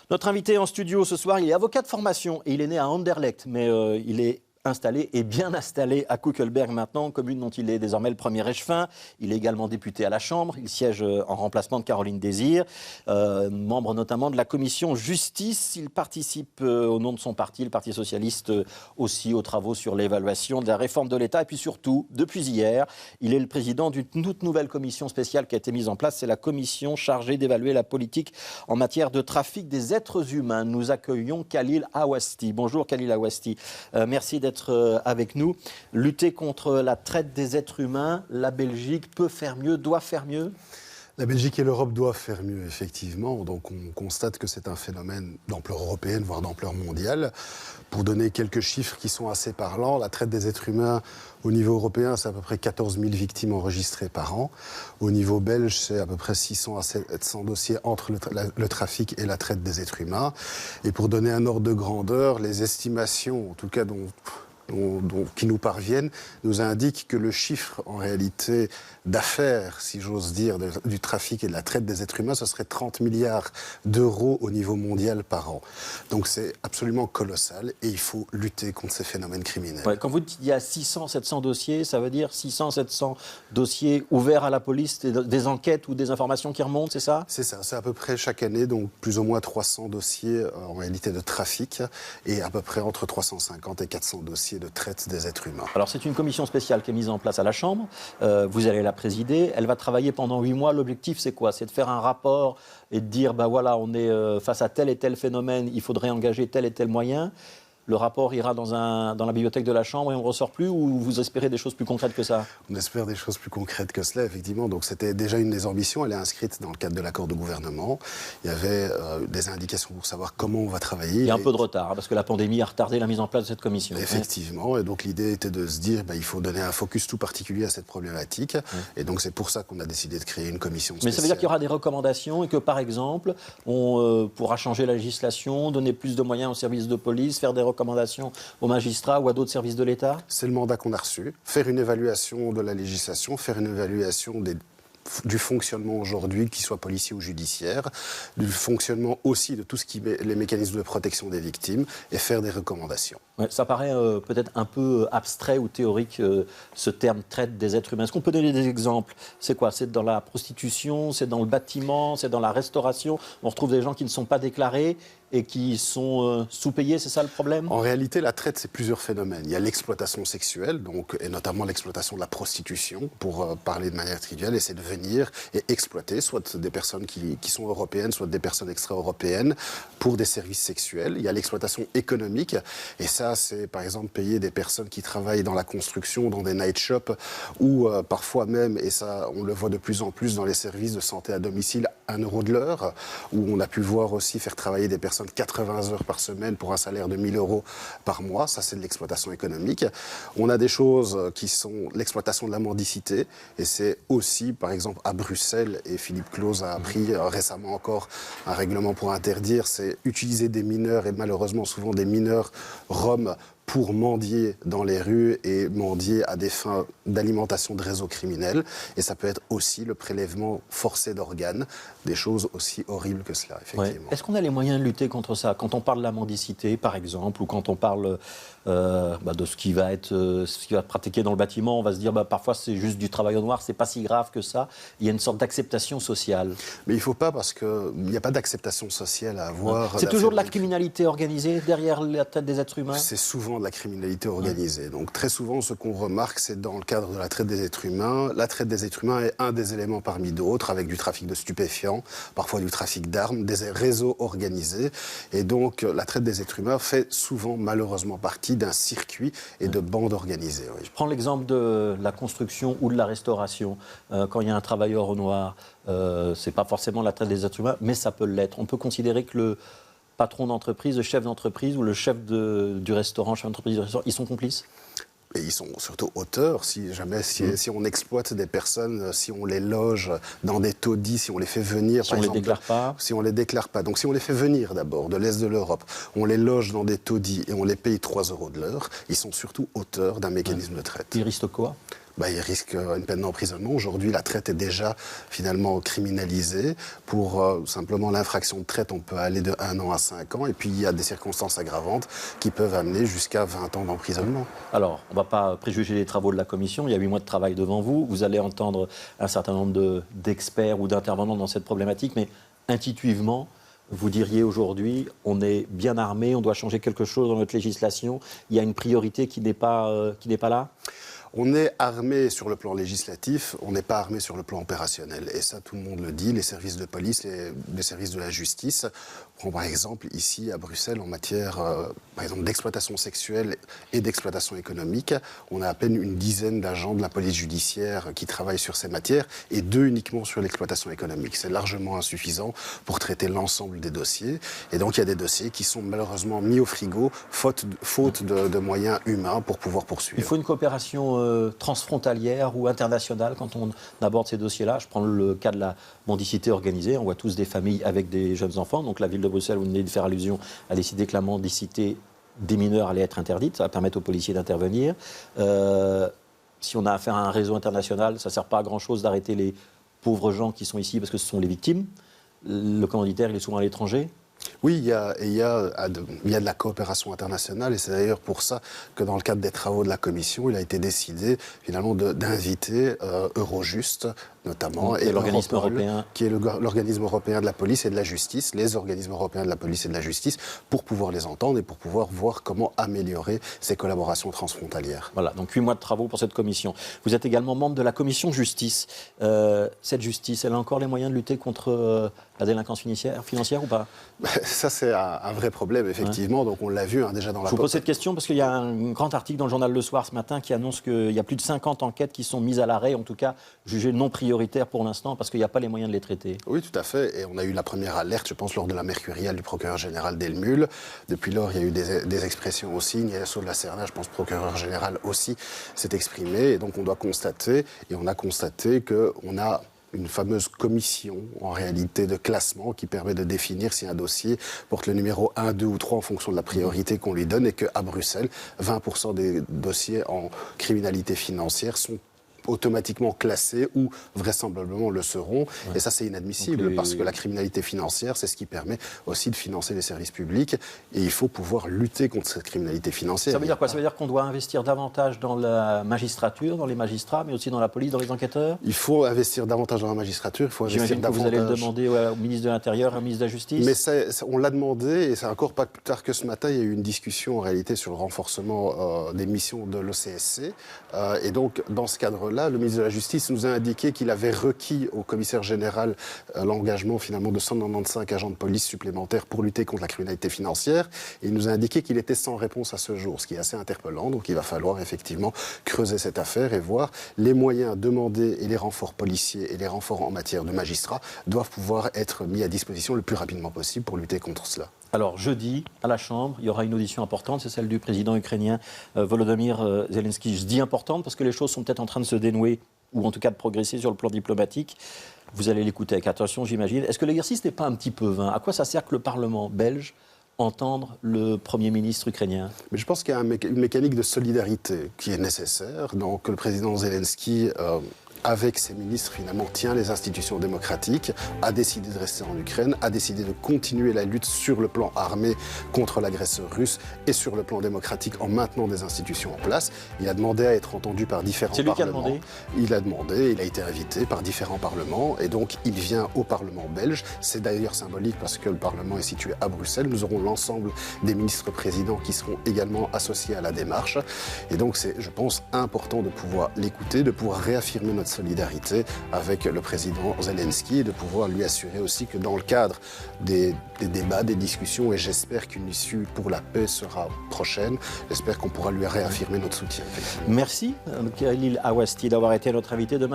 Notre invité en studio ce soir, il est avocat de formation et il est né à Anderlecht, mais il est installé et bien installé à Koekelberg maintenant, commune dont il est désormais le premier échevin. Il est également député à la Chambre. Il siège en remplacement de Caroline Désir, membre notamment de la commission justice. Il participe au nom de son parti, le Parti socialiste, aussi aux travaux sur l'évaluation de la réforme de l'État. Et puis surtout, depuis hier, il est le président d'une toute nouvelle commission spéciale qui a été mise en place. C'est la commission chargée d'évaluer la politique en matière de trafic des êtres humains. Nous accueillons Khalil Awasti. Bonjour Khalil Awasti. Merci d'être avec nous. Lutter contre la traite des êtres humains, la Belgique peut faire mieux, doit faire mieux? La Belgique et l'Europe doivent faire mieux, effectivement. Donc on constate que c'est un phénomène d'ampleur européenne, voire d'ampleur mondiale. Pour donner quelques chiffres qui sont assez parlants, la traite des êtres humains au niveau européen, c'est à peu près 14 000 victimes enregistrées par an. Au niveau belge, c'est à peu près 600 à 700 dossiers entre le trafic et la traite des êtres humains. Et pour donner un ordre de grandeur, les estimations, en tout cas qui nous parviennent, nous indiquent que le chiffre, en réalité, d'affaires, si j'ose dire, du trafic et de la traite des êtres humains, ce serait 30 milliards d'euros au niveau mondial par an. Donc c'est absolument colossal et il faut lutter contre ces phénomènes criminels. Ouais, quand vous dites qu'il y a 600-700 dossiers, ça veut dire 600-700 dossiers ouverts à la police, des enquêtes ou des informations qui remontent, c'est ça? C'est ça, c'est à peu près chaque année, donc plus ou moins 300 dossiers en réalité de trafic et à peu près entre 350 et 400 dossiers de traite des êtres humains. Alors c'est une commission spéciale qui est mise en place à la Chambre, vous allez la présider, elle va travailler pendant 8 mois, l'objectif c'est quoi? C'est de faire un rapport et de dire, ben voilà, on est face à tel et tel phénomène, il faudrait engager tel et tel moyen. Le rapport ira dans la bibliothèque de la Chambre et on ne ressort plus, ou vous espérez des choses plus concrètes que ça? On espère des choses plus concrètes que cela, effectivement. Donc c'était déjà une des ambitions, elle est inscrite dans le cadre de l'accord de gouvernement. Il y avait des indications pour savoir comment on va travailler. Il y a un peu de retard, parce que la pandémie a retardé la mise en place de cette commission. Effectivement, et donc l'idée était de se dire, il faut donner un focus tout particulier à cette problématique. Et donc c'est pour ça qu'on a décidé de créer une commission spéciale. Mais ça veut dire qu'il y aura des recommandations et que, par exemple, on pourra changer la législation, donner plus de moyens aux services de police, faire des recommandations aux magistrats ou à d'autres services de l'État? C'est le mandat qu'on a reçu. Faire une évaluation de la législation, faire une évaluation du fonctionnement aujourd'hui, qu'il soit policier ou judiciaire, du fonctionnement aussi de tout ce qui est les mécanismes de protection des victimes et faire des recommandations. Ouais, ça paraît peut-être un peu abstrait ou théorique, ce terme traite des êtres humains. Est-ce qu'on peut donner des exemples? C'est quoi? C'est dans la prostitution, c'est dans le bâtiment, c'est dans la restauration? On retrouve des gens qui ne sont pas déclarés et qui sont sous-payés, c'est ça le problème? En réalité, la traite, c'est plusieurs phénomènes. Il y a l'exploitation sexuelle, et notamment l'exploitation de la prostitution, pour parler de manière triviale, et c'est de venir et exploiter soit des personnes qui sont européennes, soit des personnes extra-européennes, pour des services sexuels. Il y a l'exploitation économique, et ça, c'est par exemple payer des personnes qui travaillent dans la construction, dans des night shops, ou parfois même, et ça, on le voit de plus en plus dans les services de santé à domicile, 1 euro de l'heure, où on a pu voir aussi faire travailler des personnes 80 heures par semaine pour un salaire de 1 000 euros par mois. Ça, c'est de l'exploitation économique. On a des choses qui sont l'exploitation de la mendicité, et c'est aussi, par exemple, à Bruxelles, et Philippe Claus a pris récemment encore un règlement pour interdire, c'est utiliser des mineurs, et malheureusement souvent des mineurs roms, pour mendier dans les rues et mendier à des fins d'alimentation de réseaux criminels. Et ça peut être aussi le prélèvement forcé d'organes, des choses aussi horribles que cela, effectivement. Ouais. Est-ce qu'on a les moyens de lutter contre ça? Quand on parle de la mendicité, par exemple, ou quand on parle de ce qui va être pratiqué dans le bâtiment, on va se dire parfois c'est juste du travail au noir, c'est pas si grave que ça. Il y a une sorte d'acceptation sociale. Mais il ne faut pas, parce qu'il n'y a pas d'acceptation sociale à avoir. C'est toujours de la criminalité organisée derrière la traite des êtres humains? C'est souvent de la criminalité organisée. Donc très souvent, ce qu'on remarque, c'est dans le cadre de la traite des êtres humains. La traite des êtres humains est un des éléments parmi d'autres, avec du trafic de stupéfiants, parfois du trafic d'armes, des réseaux organisés. Et donc la traite des êtres humains fait souvent, malheureusement, partie d'un circuit et de bandes organisées. Oui. Je prends l'exemple de la construction ou de la restauration. Quand il y a un travailleur au noir, c'est pas forcément la traite des êtres humains, mais ça peut l'être. On peut considérer que le patron d'entreprise, le chef d'entreprise ou le chef du restaurant, chef d'entreprise du restaurant, ils sont complices? Et ils sont surtout auteurs, si on exploite des personnes, si on les loge dans des taudis, si on les fait venir... Si on ne les déclare pas? Si on ne les déclare pas. Donc si on les fait venir d'abord de l'Est de l'Europe, on les loge dans des taudis et on les paye 3 euros de l'heure, ils sont surtout auteurs d'un mécanisme de traite. Ils risquent quoi? il risque une peine d'emprisonnement. Aujourd'hui, la traite est déjà finalement criminalisée. Pour simplement l'infraction de traite, on peut aller de 1 an à 5 ans. Et puis, il y a des circonstances aggravantes qui peuvent amener jusqu'à 20 ans d'emprisonnement. Alors, on ne va pas préjuger les travaux de la commission. Il y a 8 mois de travail devant vous. Vous allez entendre un certain nombre d'experts ou d'intervenants dans cette problématique. Mais intuitivement, vous diriez aujourd'hui, on est bien armé, on doit changer quelque chose dans notre législation. Il y a une priorité qui n'est pas là ? On est armé sur le plan législatif, on n'est pas armé sur le plan opérationnel. Et ça, tout le monde le dit, les services de police, les services de la justice. On prend par exemple ici à Bruxelles, en matière par exemple d'exploitation sexuelle et d'exploitation économique, on a à peine une dizaine d'agents de la police judiciaire qui travaillent sur ces matières et 2 uniquement sur l'exploitation économique. C'est largement insuffisant pour traiter l'ensemble des dossiers. Et donc il y a des dossiers qui sont malheureusement mis au frigo, faute de moyens humains pour pouvoir poursuivre. Il faut une coopération transfrontalière ou internationale quand on aborde ces dossiers-là. Je prends le cas de la mendicité organisée. On voit tous des familles avec des jeunes enfants. Donc la ville de Bruxelles, vous venez de faire allusion, a décidé que la mendicité des mineurs allait être interdite. Ça va permettre aux policiers d'intervenir. Si on a affaire à un réseau international, ça ne sert pas à grand-chose d'arrêter les pauvres gens qui sont ici parce que ce sont les victimes. Le commanditaire, il est souvent à l'étranger. Oui, il y a de la coopération internationale et c'est d'ailleurs pour ça que dans le cadre des travaux de la Commission, il a été décidé finalement d'inviter Eurojust notamment et l'organisme européen, qui est l'organisme européen de la police et de la justice, les organismes européens de la police et de la justice, pour pouvoir les entendre et pour pouvoir voir comment améliorer ces collaborations transfrontalières. Voilà, donc 8 mois de travaux pour cette commission. Vous êtes également membre de la commission justice. Cette justice, elle a encore les moyens de lutter contre la délinquance financière ou pas ? Ça, c'est un vrai problème, effectivement. Donc, on l'a vu déjà dans la... Je vous pose cette question parce qu'il y a un grand article dans le journal Le Soir ce matin qui annonce qu'il y a plus de 50 enquêtes qui sont mises à l'arrêt, en tout cas jugées non prioritaires pour l'instant parce qu'il n'y a pas les moyens de les traiter. Oui, tout à fait. Et on a eu la première alerte, je pense, lors de la mercuriale du procureur général d'Elmul. Depuis lors, il y a eu des expressions aussi. Niasso de la Serna, je pense, procureur général aussi, s'est exprimé. Et donc, on doit constater, et on a constaté qu'on a une fameuse commission, en réalité, de classement qui permet de définir si un dossier porte le numéro 1, 2 ou 3 en fonction de la priorité qu'on lui donne et qu'à Bruxelles, 20% des dossiers en criminalité financière sont automatiquement classés ou vraisemblablement le seront. Ouais. Et ça, c'est inadmissible parce que la criminalité financière, c'est ce qui permet aussi de financer les services publics et il faut pouvoir lutter contre cette criminalité financière. Ça veut dire quoi ? Ça veut dire qu'on doit investir davantage dans la magistrature, dans les magistrats, mais aussi dans la police, dans les enquêteurs ? Il faut investir davantage dans la magistrature, il faut investir davantage... Vous allez le demander au ministre de l'Intérieur, au ministre de la Justice ? Mais on l'a demandé et c'est encore pas plus tard que ce matin, il y a eu une discussion en réalité sur le renforcement des missions de l'OCSC. Et donc, dans ce cadre-là, le ministre de la Justice nous a indiqué qu'il avait requis au commissaire général l'engagement finalement de 195 agents de police supplémentaires pour lutter contre la criminalité financière. Et il nous a indiqué qu'il était sans réponse à ce jour, ce qui est assez interpellant. Donc il va falloir effectivement creuser cette affaire et voir les moyens demandés et les renforts policiers et les renforts en matière de magistrats doivent pouvoir être mis à disposition le plus rapidement possible pour lutter contre cela. Alors, jeudi, à la Chambre, il y aura une audition importante, c'est celle du président ukrainien Volodymyr Zelensky. Je dis importante parce que les choses sont peut-être en train de se dénouer, ou en tout cas de progresser sur le plan diplomatique. Vous allez l'écouter avec attention, j'imagine. Est-ce que l'exercice n'est pas un petit peu vain ? À quoi ça sert que le Parlement belge entendre le Premier ministre ukrainien ? Mais je pense qu'il y a une mécanique de solidarité qui est nécessaire. Donc, le président Zelensky... avec ses ministres, finalement, tient les institutions démocratiques, a décidé de rester en Ukraine, a décidé de continuer la lutte sur le plan armé contre l'agresseur russe et sur le plan démocratique en maintenant des institutions en place. Il a demandé à être entendu par différents parlements. C'est lui qui a demandé ? Il a demandé, il a été invité par différents parlements et donc il vient au Parlement belge. C'est d'ailleurs symbolique parce que le Parlement est situé à Bruxelles. Nous aurons l'ensemble des ministres-présidents qui seront également associés à la démarche. Et donc c'est, je pense, important de pouvoir l'écouter, de pouvoir réaffirmer notre solidarité avec le président Zelensky et de pouvoir lui assurer aussi que dans le cadre des débats, des discussions, et j'espère qu'une issue pour la paix sera prochaine, j'espère qu'on pourra lui réaffirmer notre soutien. Merci, Khalil Awasti, d'avoir été notre invité demain.